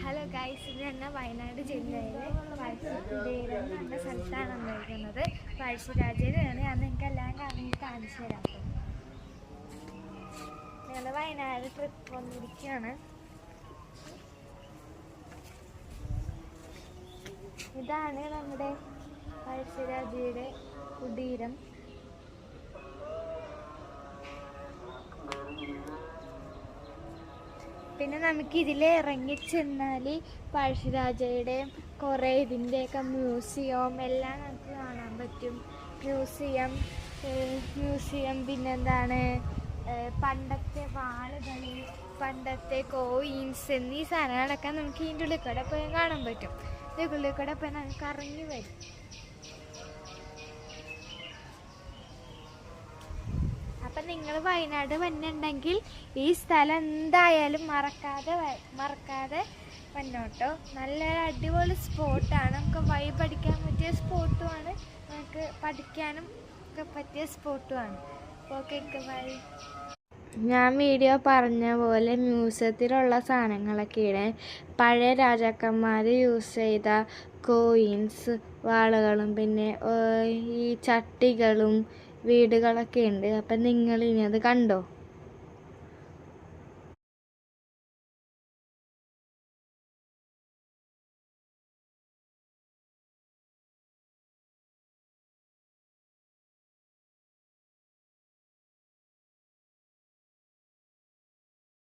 Hello guys, ഇത് തന്നെ വയനാട് ജില്ലയിലെ പഴശ്ശിരാജ എന്ന സ്ഥലത്താണ് ഉണ്ടായിരിക്കുന്നത്. പഴശ്ശിരാജയാണ്. ഞാൻ നിങ്ങൾക്ക് എല്ലാം കാണിച്ചു തരാം. ഞങ്ങൾ വയനാട് ട്രിപ്പ് വന്നിരിക്കുകയാണ്. ഇതാണ് നമ്മുടെ പഴശ്ശിരാജയുടെ കുടീരം. പിന്നെ നമുക്ക് ഇതിൽ ഇറങ്ങിച്ചെന്നാൽ പഴശ്ശിരാജയുടെ കുറേ ഇതിൻ്റെയൊക്കെ മ്യൂസിയം എല്ലാം നമുക്ക് കാണാൻ പറ്റും. മ്യൂസിയം പിന്നെന്താണ്, പണ്ടത്തെ വാളുകൾ, പണ്ടത്തെ കോയിൻസ് എന്നീ സാധനങ്ങളൊക്കെ നമുക്ക് ഇതിൻ്റെ ഉള്ളിൽ കൂടെ പോയി കാണാൻ പറ്റും. ഇതിൻ്റെ ഉള്ളിൽ കൂടെ പോയി നമുക്ക് ഇറങ്ങി വരും. അപ്പം നിങ്ങൾ വയനാട് വന്നിട്ടുണ്ടെങ്കിൽ ഈ സ്ഥലം എന്തായാലും മറക്കാതെ വന്നോട്ടോ. നല്ലൊരു അടിപൊളി സ്പോട്ടാണ്. നമുക്ക് വൈബ് അടിക്കാൻ പറ്റിയ സ്പോട്ടുമാണ്, നമുക്ക് പഠിക്കാനും ഒക്കെ പറ്റിയ സ്പോട്ടുമാണ്. Okay, bye. ഞാൻ വീഡിയോ പറഞ്ഞ പോലെ മ്യൂസിയത്തിലുള്ള സാധനങ്ങളൊക്കെയാണ്. പഴയ രാജാക്കന്മാർ യൂസ് ചെയ്ത കോയിൻസ്, വാളുകളും പിന്നെ ഈ ചട്ടികളും വീടുകളൊക്കെ ഉണ്ട്. അപ്പം നിങ്ങൾ ഇനി അത് കണ്ടോ?